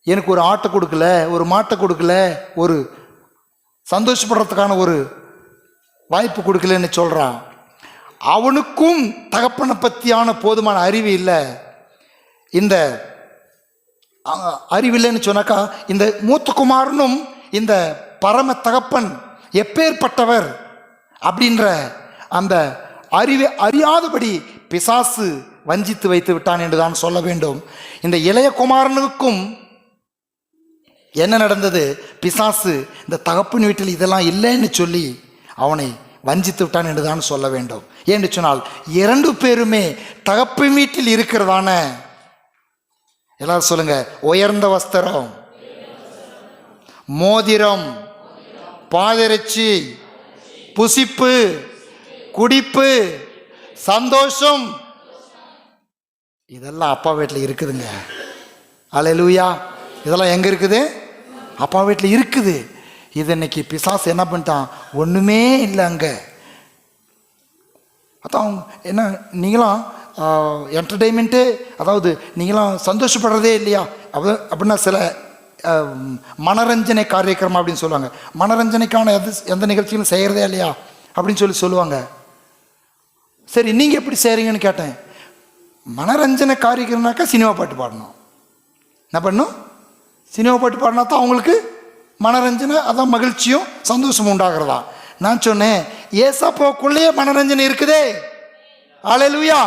எனக்கு ஒரு ஆட்டை கொடுக்கல, ஒரு மாட்டை கொடுக்கல, ஒரு சந்தோஷப்படுறதுக்கான ஒரு வாய்ப்பு கொடுக்கலன்னு சொல்கிறான். அவனுக்கும் தகப்பனை பற்றியான போதுமான அறிவு இல்லை. இந்த அறிவில்லைன்னு சொன்னாக்கா, இந்த மூத்த குமாரனும் இந்த பரம தகப்பன் எப்பேற்பட்டவர் அப்படின்ற அந்த அறிவை அறியாதபடி பிசாசு வஞ்சித்து வைத்து விட்டான் என்று தான் சொல்ல வேண்டும். இந்த இளைய குமாரனுக்கும் என்ன நடந்தது? பிசாசு இந்த தகப்பன் வீட்டில் இதெல்லாம் இல்லைன்னு சொல்லி அவனை வஞ்சித்து விட்டான் என்று தான் சொல்ல வேண்டும். ஏன்னு சொன்னால் 2 பேருமே தகப்பன் வீட்டில் இருக்கிறதான, எல்லாரும் சொல்லுங்க, உயர்ந்த வஸ்திரம், மோதிரம், பாதரட்சி, புசிப்பு, குடிப்பு, சந்தோஷம், இதெல்லாம் அப்பா வீட்டில் இருக்குதுங்க. அல்லேலூயா. இதெல்லாம் எங்க இருக்குது? அப்பா வீட்டில் இருக்குது. இது இன்னைக்கு பிசாசு என்ன பண்ணிட்டான்? ஒன்றுமே இல்லை அங்கே. அதான் என்ன, நீங்களாம் என்டர்டெயின்மெண்ட்டு, அதாவது நீங்களாம் சந்தோஷப்படுறதே இல்லையா அப்படின்னா சில மனரஞ்சனை காரியக்கிரமம் அப்படின்னு சொல்லுவாங்க. மனரஞ்சனைக்கான எந்த நிகழ்ச்சிகளும் செய்கிறதே இல்லையா அப்படின்னு சொல்லுவாங்க. சரி, நீங்கள் எப்படி செய்கிறீங்கன்னு கேட்டேன். மனரஞ்சனை காரியக்கிறனாக்கா சினிமா பாட்டு பாடணும். என்ன பண்ணணும்? சினிமா பாட்டு பாடினா தான் அவங்களுக்கு மனரஞ்சனை, அதான் மகிழ்ச்சியும் சந்தோஷமும் உண்டாகிறதா. நான் சொன்னேன், ஏசப்பாவுக்குள்ளேயே மனரஞ்சனை இருக்குதே. அல்லேலூயா.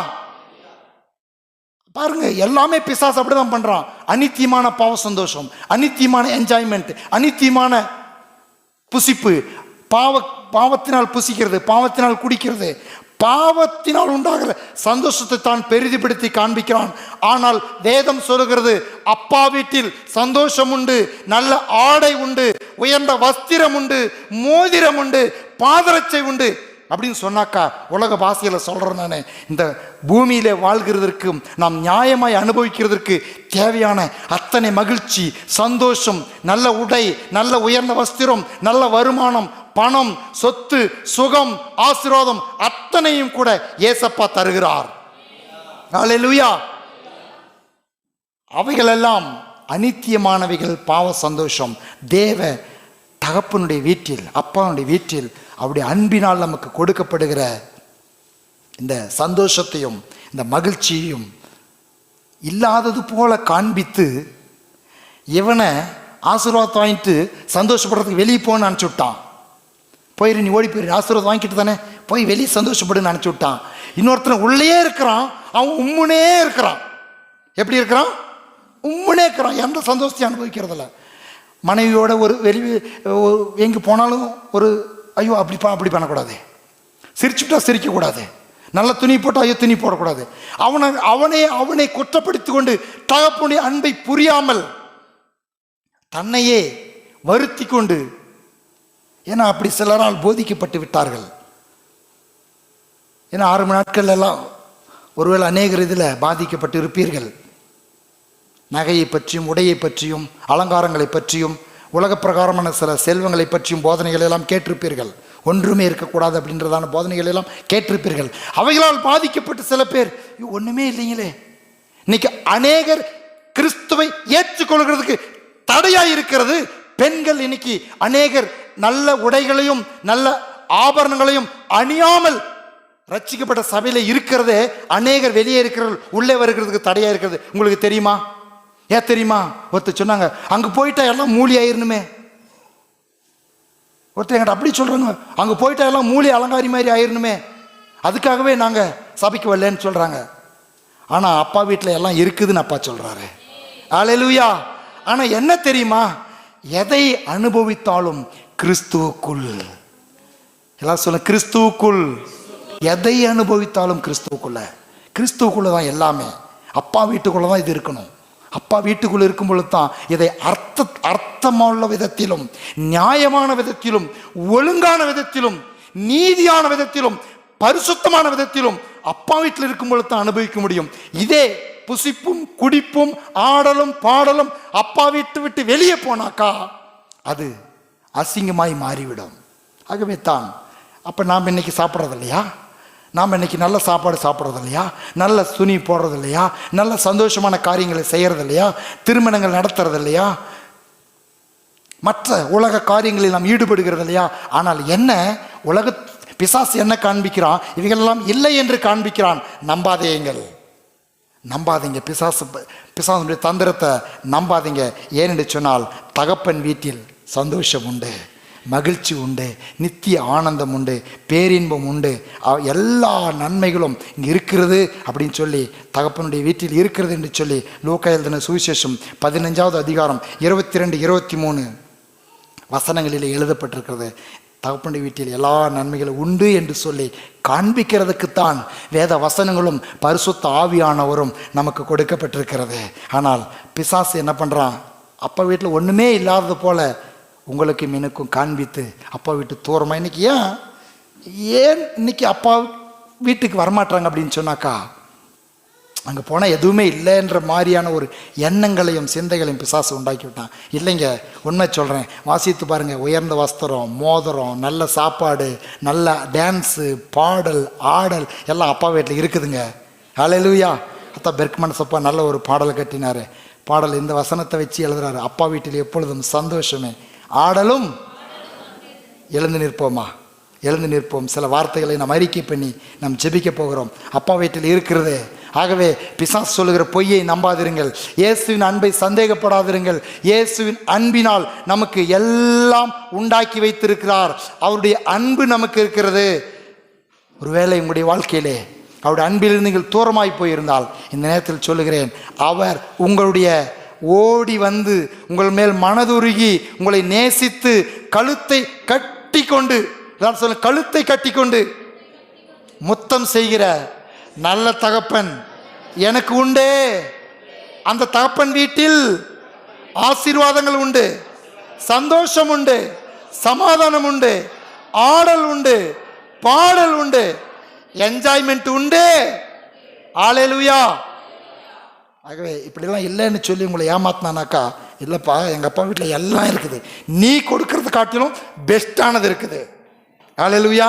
பாருங்க, எல்லாமே பிசாசு அப்படிதான் பண்றான். அனித்தியமான பாவ சந்தோஷம், அனித்தியமான என்ஜாய்மெண்ட், அனித்தியமான புசிப்பு, பாவத்தினால் புசிக்கிறது, பாவத்தினால் குடிக்கிறது, பாவத்தினால் உண்டாகிற சந்தோஷத்தை தான் பெரிதுபடுத்தி காண்பிக்கிறான். ஆனால் வேதம் சொல்லுகிறது, அப்பா வீட்டில் சந்தோஷம் உண்டு, நல்ல ஆடை உண்டு, உயர்ந்த வஸ்திரம் உண்டு, மோதிரம் உண்டு, பாதரட்சை உண்டு. அப்படின்னு சொன்னாக்கா, உலக பாஷையில் சொல்கிறேன் நான், இந்த பூமியிலே வாழ்கிறதற்கு, நாம் நியாயமாய் அனுபவிக்கிறதற்கு தேவையான அத்தனை மகிழ்ச்சி, சந்தோஷம், நல்ல உடை, நல்ல உயர்ந்த வஸ்திரம், நல்ல வருமானம், பணம், சொத்து, சுகம், ஆசீர்வாதம் அத்தனையும் கூட ஏசப்பா தருகிறார். அல்லேலூயா. அவைகளெல்லாம் அனித்தியமானவைகள், பாவ சந்தோஷம். தேவ தகப்பனுடைய வீட்டில், அப்பாவுடைய வீட்டில் அவருடைய அன்பினால் நமக்கு கொடுக்கப்படுகிற இந்த சந்தோஷத்தையும் இந்த மகிழ்ச்சியையும் இல்லாதது போல காண்பித்து இவனை ஆசீர்வாதம் வாங்கிட்டு சந்தோஷப்படுறதுக்கு வெளியே போன்னு அனுப்பிச்சி விட்டான். போயிரு, நீ ஓடி போயிரு, ஆசீர்வாதம் வாங்கிட்டு தானே, போய் வெளியே சந்தோஷப்படுன்னு அனுப்பிச்சி விட்டான். இன்னொருத்தனை உள்ளே இருக்கிறான், அவன் உம்முனே இருக்கிறான். எப்படி இருக்கிறான்? உம்முனே இருக்கிறான். எந்த சந்தோஷத்தையும் அனுபவிக்கிறதில்ல. மனைவியோட ஒரு எங்கே போனாலும் ஒரு ஐயோ அப்படி பண்ணக்கூடாது, சிரிச்சுட்டா சிரிக்கக்கூடாது, நல்ல துணி போட்டால் ஐயோ துணி போடக்கூடாது. அவனை குற்றப்படுத்தி கொண்டு தகப்பனுடைய அன்பை புரியாமல் தன்னையே வருத்தி கொண்டு, ஏன்னா அப்படி சிலரால் போதிக்கப்பட்டு விட்டார்கள். ஏன்னா 6 மணி நாட்கள் எல்லாம் ஒருவேளை அநேகர் இதில் பாதிக்கப்பட்டு இருப்பீர்கள். நகையை பற்றியும், உடையை பற்றியும், அலங்காரங்களை பற்றியும், உலக பிரகாரமான சில செல்வங்களை பற்றியும் போதனைகள் எல்லாம் கேட்டிருப்பீர்கள். ஒன்றுமே இருக்கக்கூடாது அப்படின்றதான போதனைகள் எல்லாம் கேட்டிருப்பீர்கள். அவைகளால் பாதிக்கப்பட்டு சில பேர் ஒன்றுமே இல்லைங்களே. இன்னைக்கு அநேகர் கிறிஸ்துவை ஏற்றுக்கொள்கிறதுக்கு தடையாக இருக்கிறது பெண்கள். இன்னைக்கு அநேகர் நல்ல உடைகளையும் நல்ல ஆபரணங்களையும் அணியாமல் ரட்சிக்கப்பட்ட சபையில இருக்கிறதே அநேகர் வெளியே இருக்கிறவர்கள் உள்ளே வருகிறதுக்கு தடையா இருக்கிறது. உங்களுக்கு தெரியுமா? ஏன் தெரியுமா? ஒருத்தர் சொன்னாங்க, அங்க போயிட்டா எல்லாம் மூலி ஆயிருணுமே. ஒருத்தர் என்கிட்ட அப்படி சொல்றாங்க, அங்க போயிட்டா எல்லாம் மூலி அலங்காரி மாதிரி ஆயிருணுமே, அதுக்காகவே நாங்க சபைக்கு வரலன்னு சொல்றாங்க. ஆனா அப்பா வீட்டில் எல்லாம் இருக்குதுன்னு அப்பா சொல்றாரு. அல்லேலூயா. ஆனா என்ன தெரியுமா? எதை அனுபவித்தாலும் கிறிஸ்துவுக்குள், எல்லாம் சொல்ல, கிறிஸ்துவுக்குள். எதை அனுபவித்தாலும் கிறிஸ்துவுக்குள்ள தான் எல்லாமே. அப்பா வீட்டுக்குள்ள தான் இது இருக்கணும். அப்பா வீட்டுக்குள்ள இருக்கும் பொழுது தான் இதை அர்த்தமுள்ள விதத்திலும், நியாயமான விதத்திலும், ஒழுங்கான விதத்திலும், நீதியான விதத்திலும், பரிசுத்தமான விதத்திலும் அப்பா வீட்டில் இருக்கும் பொழுது தான் அனுபவிக்க முடியும். இதே புசிப்பும் குடிப்பும் ஆடலும் பாடலும் அப்பா விட்டு வெளியே போனாக்கா அது அசிங்கமாய் மாறிவிடும். ஆகவே தான் அப்போ நாம் இன்னைக்கு சாப்பிட்றது இல்லையா? நாம் இன்னைக்கு நல்ல சாப்பாடு சாப்பிட்றது இல்லையா? நல்ல துணி போடுறது இல்லையா? நல்ல சந்தோஷமான காரியங்களை செய்கிறது இல்லையா? திருமணங்கள் நடத்துறது இல்லையா? மற்ற உலக காரியங்களில் நாம் ஈடுபடுகிறது இல்லையா? ஆனால் என்ன உலக பிசாசு என்ன காண்பிக்கிறான்? இவைகளெல்லாம் இல்லை என்று காண்பிக்கிறான். நம்பாதீங்க. பிசாசுடைய தந்திரத்தை நம்பாதீங்க. ஏனென்று சொன்னால் தகப்பன் வீட்டில் சந்தோஷம் உண்டு, மகிழ்ச்சி உண்டு, நித்திய ஆனந்தம் உண்டு, பேரின்பம் உண்டு, எல்லா நன்மைகளும் இங்கே இருக்கிறது அப்படின்னு சொல்லி, தகப்பனுடைய வீட்டில் இருக்கிறது என்று சொல்லி லூக்கா எழுதின சுவிசேஷம் 15வது அதிகாரம் 22, 23 வசனங்களில் எழுதப்பட்டிருக்கிறது. தகப்பனுடைய வீட்டில் எல்லா நன்மைகளும் உண்டு என்று சொல்லி காண்பிக்கிறதுக்குத்தான் வேத வசனங்களும் பரிசுத்த ஆவியானவரும் நமக்கு கொடுக்கப்பட்டிருக்கிறது. ஆனால் பிசாசு என்ன பண்ணுறான்? அப்பா வீட்டில் ஒன்றுமே இல்லாதது போல உங்களுக்கும் எனக்கும் காண்பித்து அப்பா வீட்டு தூரமாக இன்னைக்கு ஏன் இன்னைக்கு அப்பா வீட்டுக்கு வரமாட்டாங்க அப்படின்னு சொன்னாக்கா, அங்கே போனால் எதுவுமே இல்லைன்ற மாதிரியான ஒரு எண்ணங்களையும் சிந்தைகளையும் பிசாசு உண்டாக்கி விட்டான். இல்லைங்க, உண்மை சொல்கிறேன், வாசித்து பாருங்கள். உயர்ந்த வஸ்திரம், மோதிரம், நல்ல சாப்பாடு, நல்ல டான்ஸு, பாடல், ஆடல் எல்லாம் அப்பா வீட்டில் இருக்குதுங்க. ஹல்லேலூயா. அத்தா பெர்க்மன்ஸ் அப்பா நல்ல ஒரு பாடல் கட்டினார். பாடல் இந்த வசனத்தை வச்சு எழுதுறாரு, அப்பா வீட்டில் எப்பொழுதும் சந்தோஷமே ஆடலும். எழுந்து நிற்போம். சில வார்த்தைகளை நாம் அறிக்கை பண்ணி நாம் ஜெபிக்க போகிறோம். அப்பா வீட்டில் இருக்கிறது. ஆகவே பிசாசு சொல்லுகிற பொய்யை நம்பாதிருங்கள். இயேசுவின் அன்பை சந்தேகப்படாதிருங்கள். இயேசுவின் அன்பினால் நமக்கு எல்லாம் உண்டாக்கி வைத்திருக்கிறார். அவருடைய அன்பு நமக்கு இருக்கிறது. ஒருவேளை உங்களுடைய வாழ்க்கையிலே அவருடைய அன்பிலிருந்து நீங்கள் தூரமாய் போயிருந்தால் இந்த நேரத்தில் சொல்லுகிறேன், அவர் உங்களுடைய ஓடி வந்து உங்கள் மேல் மனதுருகி உங்களை நேசித்து கழுத்தை கட்டி கொண்டு முத்தம் செய்கிற நல்ல தகப்பன் எனக்கு உண்டே. அந்த தகப்பன் வீட்டில் ஆசீர்வாதங்கள் உண்டு, சந்தோஷம் உண்டு, சமாதானம் உண்டு, ஆடல் உண்டு, பாடல் உண்டு, என்ஜாய்மெண்ட் உண்டு. ஹல்லேலூயா. ஆகவே இப்படிலாம் இல்லைன்னு சொல்லி உங்களை ஏமாத்தினானாக்கா, இல்லைப்பா எங்கள் அப்பா வீட்டில் எல்லாம் இருக்குது, நீ கொடுக்கறது காட்டிலும் பெஸ்டானது இருக்குது. ஹல்லேலூயா.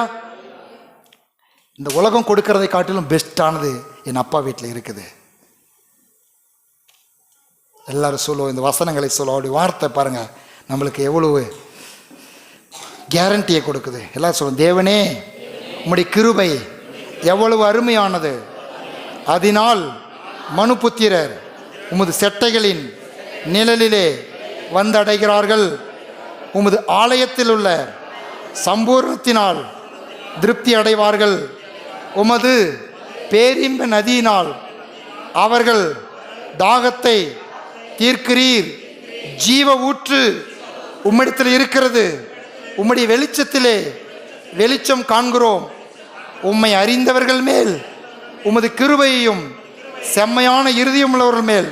இந்த உலகம் கொடுக்கறதை காட்டிலும் பெஸ்டானது என் அப்பா வீட்டில் இருக்குது. எல்லாரும் சொல்லுவோம், இந்த வசனங்களை சொல்லுவோம். அப்படி வார்த்தை பாருங்க, நம்மளுக்கு எவ்வளவு கேரண்டியை கொடுக்குது. எல்லாரும் சொல்லுவோம், தேவனே உம்முடைய கிருபை எவ்வளவு அருமையானது, அதனால் மனுபுத்திரர் உமது செட்டைகளின் நிழலிலே வந்தடைகிறார்கள். உமது ஆலயத்தில் உள்ள சம்பூர்ணத்தினால் திருப்தி அடைவார்கள். உமது பேரின்ப நதியினால் அவர்கள் தாகத்தை தீர்க்கிறீர். ஜீவ ஊற்று உம்மிடத்தில் இருக்கிறது. உம்முடைய வெளிச்சத்திலே வெளிச்சம் காண்கிறோம். உம்மை அறிந்தவர்கள் மேல் உமது கிருபையையும் செம்மையான இருதயம் உள்ளவர்கள் மேல்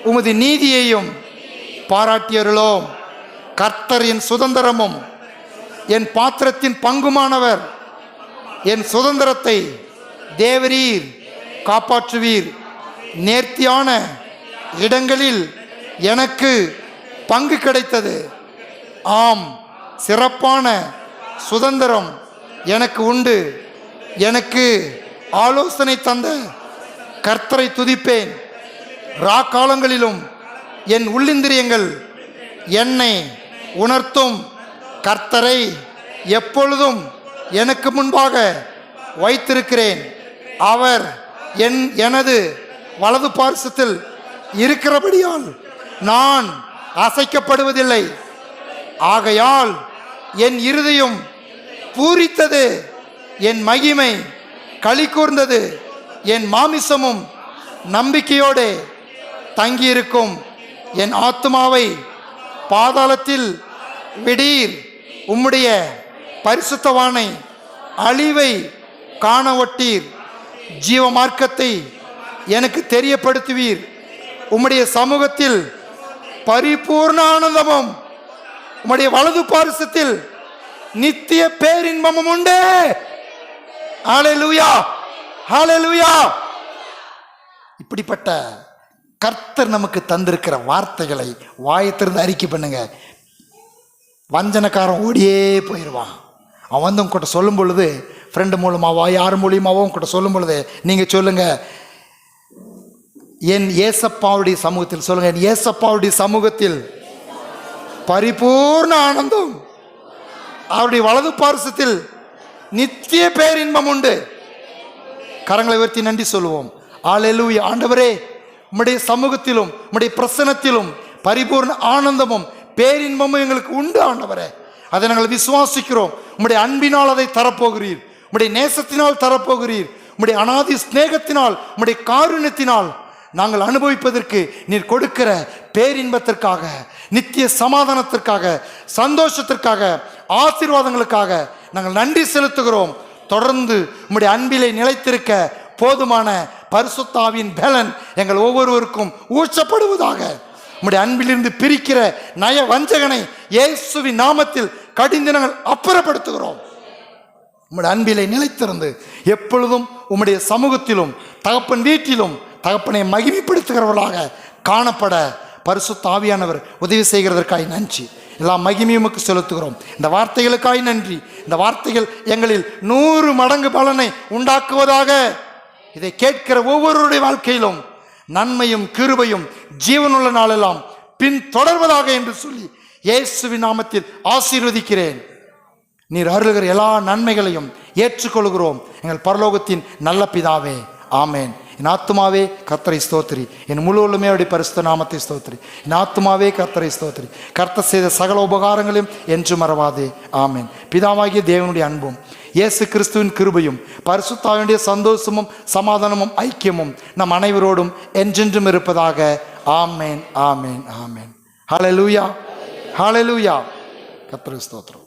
உமது நீதியையும் பாராட்டியருளோம். கர்த்தர் என் சுதந்திரமும் என் பாத்திரத்தின் பங்குமானவர். என் சுதந்திரத்தை தேவரீர் காப்பாற்றுவீர். நேர்த்தியான இடங்களில் எனக்கு பங்கு கிடைத்தது. ஆம், சிறப்பான சுதந்திரம் எனக்கு உண்டு. எனக்கு ஆலோசனை தந்த கர்த்தரை துதிப்பேன். ராக்காலங்களிலும் என் உள்ளிந்திரியங்கள் என்னை உணர்த்தும். கர்த்தரை எப்பொழுதும் எனக்கு முன்பாக வைத்திருக்கிறேன். அவர் எனது வலது பார்சத்தில் இருக்கிறபடியால் நான் அசைக்கப்படுவதில்லை. ஆகையால் என் இருதயம் பூரித்தது, என் மகிமை களி கூர்ந்தது. என் மாமிசமும் நம்பிக்கையோடு தங்கியிருக்கும். என் ஆத்துமாவை பாதாளத்தில் விடீர். உம்முடைய பரிசுத்தவானை அழிவை காண ஒட்டீர். ஜீவ மார்க்கத்தை எனக்கு தெரியப்படுத்துவீர். உம்முடைய சமூகத்தில் பரிபூர்ண ஆனந்தமும் உம்முடைய வலது பாரிசத்தில் நித்திய பேரின்பமும் உண்டு. ஹல்லேலூயா, ஹல்லேலூயா. இப்படிப்பட்ட கர்த்தர் நமக்கு தந்திருக்கிற வார்த்தைகளை வாயத்திலிருந்து அறிக்கை பண்ணுங்க. வஞ்சனக்காரன் ஓடியே போயிடுவான். அவன் வந்து உங்ககிட்ட சொல்லும் பொழுது, ஃப்ரெண்டு மூலமாவோ யார் மூலியமாவோ உங்ககிட்ட சொல்லும் பொழுது நீங்கள் சொல்லுங்க, என் ஏசப்பாவுடைய சமூகத்தில் சொல்லுங்க, என் ஏசப்பாவுடைய சமூகத்தில் பரிபூர்ண ஆனந்தம், அவருடைய வலது பார்சத்தில் நித்திய பேரின்பம் உண்டு. கரங்களை உயர்த்தி நன்றி சொல்லுவோம். ஹல்லேலூயா. ஆண்டவரே, உம்முடைய சமூகத்திலும் உம்முடைய பிரசன்னத்திலும் பரிபூர்ண ஆனந்தமும் பேரின்பமும் எங்களுக்கு உண்டு. ஆண்டவரே, அதை நாங்கள் விசுவாசிக்கிறோம். உம்முடைய அன்பினால் அதை தரப்போகிறீர். உம்முடைய நேசத்தினால் தரப்போகிறீர். உம்முடைய அநாதி ஸ்நேகத்தினால், உம்முடைய காருண்யத்தினால் நாங்கள் அனுபவிப்பதற்கு நீர் கொடுக்கிற பேரின்பத்திற்காக, நித்திய சமாதானத்திற்காக, சந்தோஷத்திற்காக, ஆசீர்வாதங்களுக்காக நாங்கள் நன்றி செலுத்துகிறோம். தொடர்ந்து உம்முடைய அன்பிலே நிலைத்திருக்க போதுமான பரிசுத்த ஆவியின் பலன் எங்கள் ஒவ்வொருவருக்கும் ஊற்றப்படுவதாக. உம்முடைய அன்பிலிருந்து பிரிக்கிற நய வஞ்சகனை இயேசுவின் நாமத்தில் கடிந்து நாங்கள் அப்புறப்படுத்துகிறோம். உம்முடைய அன்பிலே நிலைத்திருந்து எப்பொழுதும் உம்முடைய சமூகத்திலும் தகப்பன் வீட்டிலும் தகப்பனை மகிமைப்படுத்துகிறவர்களாக காணப்பட பரிசுத்த ஆவியானவர் உதவி செய்கிறதற்காக நன்றி. எல்லா மகிமையுமக்கு செலுத்துகிறோம். இந்த வார்த்தைகளுக்காய் நன்றி. இந்த வார்த்தைகள் எங்களில் 100 மடங்கு பலனை உண்டாக்குவதாக. இதை கேட்கிற ஒவ்வொருவருடைய வாழ்க்கையிலும் நன்மையும் கிருபையும் ஜீவனுள்ள நாளெல்லாம் பின் தொடர்வதாக என்று சொல்லி இயேசுவின் நாமத்தில் ஆசீர்வதிக்கிறேன். நீர் அருளுகிற எல்லா நன்மைகளையும் ஏற்றுக்கொள்கிறோம் எங்கள் பரலோகத்தின் நல்ல பிதாவே. ஆமேன். என் ஆத்துமாவே கர்த்தரை ஸ்தோத்திரி, என் முழு உள்ளமே அவருடைய பரிசுத்த நாமத்தை ஸ்தோத்திரி. என் ஆத்துமாவே கர்த்தரை ஸ்தோத்திரி, கர்த்தர் செய்த சகல உபகாரங்களையும் என்று மறவாதே. ஆமேன். பிதாவாகிய தேவனுடைய அன்பும் இயேசு கிறிஸ்துவின் கிருபையும் பரிசுத்த ஆவியுடைய சந்தோஷமும் சமாதானமும் ஐக்கியமும் நம் அனைவரோடும் என்றென்றும் இருப்பதாக. ஆமேன், ஆமேன், ஆமேன். ஹல்லேலூயா, ஹல்லேலூயா. கர்த்தருக்கு ஸ்தோத்திரம்.